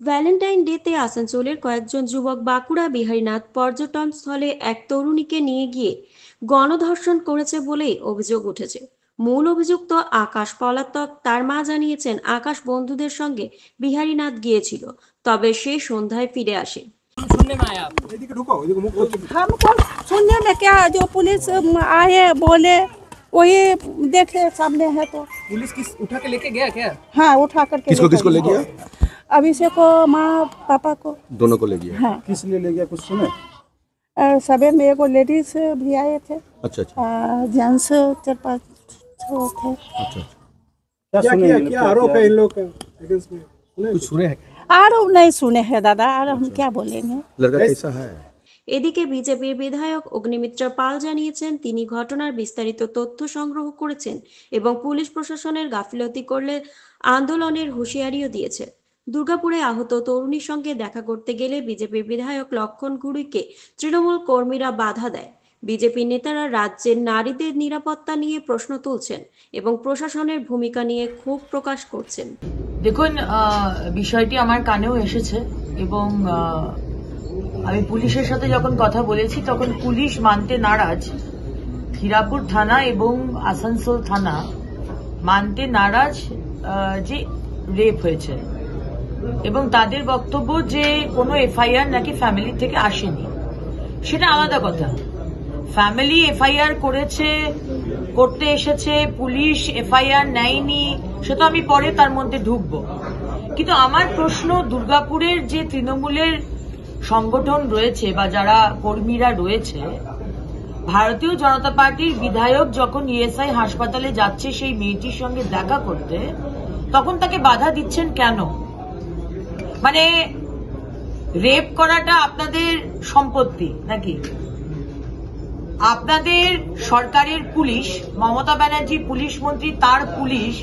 Valentine ডেতে আসানসোলের কয়েকজন যুবক বাঁকুড়া বিহারীনাথ পর্যটন স্থলে এক তরুণীকে নিয়ে গিয়ে গণধর্ষণ করেছে বলেই অভিযোগ উঠেছে। মূল অভিযুক্ত আকাশ পলাতক। তার মা জানিয়েছেন, আকাশ বন্ধুদের সঙ্গে বিহারীনাথ গিয়েছিল, তবে সে সন্ধ্যায় ফিরে আসে। सुनने में आया हमको सुनने में क्या, जो पुलिस आए बोले वही देखे सामने है तो। पुलिस किस उठा के लेके गया क्या? हाँ, उठा करके किसको ले गया? अभिषेक को, माँ पापा को, दोनों को ले गया। हाँ। किस लिए ले गया कुछ सुने? सवेर में एगो लेडीज भी आए थे, अच्छा अच्छा जेंट्स 4-5 थे। अच्छा क्या सुने? क्या आरोप है इन लोग का अगेंस्ट में? कुछ सुने हैं? और नहीं सुने हैं दादा, और हम क्या बोलेंगे। लड़का कैसा है? এদিকে বিজেপির বিধায়ক অগ্নিমিত্র পাল জানিয়েছেন, তিনি ঘটনার বিস্তারিত তথ্য সংগ্রহ করেছেন এবং পুলিশ প্রশাসনের গাফিলতি করলে আন্দোলনের হুঁশিয়ারিও দিয়েছে। দুর্গাপুরে আহত তরুণীর সঙ্গে দেখা করতে গেলে বিজেপির বিধায়ক লক্ষণ ঘুড়িকে তৃণমূল কর্মীরা বাধা দেয়। বিজেপি নেতারা রাজ্যের নারীদের নিরাপত্তা নিয়ে প্রশ্ন তুলছেন এবং প্রশাসনের ভূমিকা নিয়ে ক্ষোভ প্রকাশ করছেন। দেখুন, বিষয়টি আমার কানেও এসেছে এবং আমি পুলিশের সাথে যখন কথা বলেছি তখন পুলিশ মানতে নারাজ। হিরাপুর থানা এবং আসানসোল থানা মানতে নারাজ যে রেপ হয়েছে এবং তাদের বক্তব্য যে কোনো এফআইআর নাকি ফ্যামিলি থেকে আসেনি। সেটা আলাদা কথা। ফ্যামিলি এফআইআর করতে এসেছে, পুলিশ এফআইআর নেয়নি, সে তো আমি পরে তার মধ্যে ঢুকবো। কিন্তু আমার প্রশ্ন, দুর্গাপুরের যে তৃণমূলের সংগঠন রয়েছে বা যারা কর্মীরা রয়েছে, ভারতীয় জনতা পার্টির বিধায়ক যখন ইএসআই হাসপাতালে যাচ্ছে সেই মেয়েটির সঙ্গে দেখা করতে, তখন তাকে বাধা দিচ্ছেন কেন? মানে রেপ করাটা আপনাদের সম্পত্তি নাকি? আপনাদের সরকারের পুলিশ, মমতা ব্যানার্জি পুলিশ মন্ত্রী, তার পুলিশ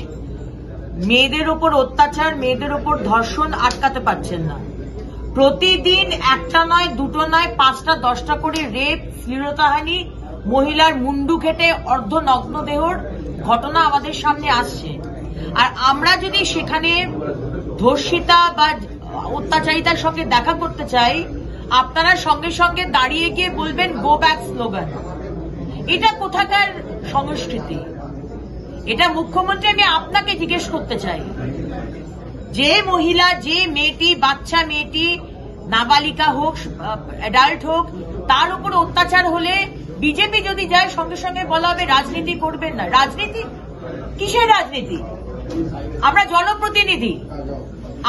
মেয়েদের ওপর অত্যাচার, মেয়েদের ওপর ধর্ষণ আটকাতে পারছেন না। প্রতিদিন একটা নয়, দুটো নয়, 5টা 10টা করে রেপ, শ্লীলতাহানি, মহিলার মুন্ডু কেটে অর্ধনগ্ন দেহর ঘটনা আমাদের সামনে আসছে। আর আমরা যদি সেখানে ধর্ষিতা বা অত্যাচারিতার সঙ্গে দেখা করতে চাই, আপনারা সঙ্গে সঙ্গে দাঁড়িয়ে গিয়ে বলবেন গো ব্যাক স্লোগান। এটা কোথাকার সংস্কৃতি? এটা মুখ্যমন্ত্রী, আমি আপনাকে জিজ্ঞেস করতে চাই, যে মহিলা, যে মেয়েটি, বাচ্চা মেয়েটি, নাবালিকা হোক, অ্যাডাল্ট হোক, তার উপর অত্যাচার হলে বিজেপি যদি যায় সঙ্গে সঙ্গে বলা হবে রাজনীতি করবেন না। রাজনীতি কিসের রাজনীতি? আমরা জনপ্রতিনিধি।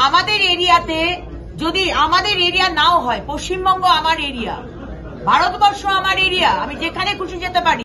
আমাদের এরিয়াতে, যদি আমাদের এরিয়া নাও হয়, পশ্চিমবঙ্গ আমার এরিয়া, ভারতবর্ষ আমার এরিয়া, আমি যেখানে খুশি যেতে পারি।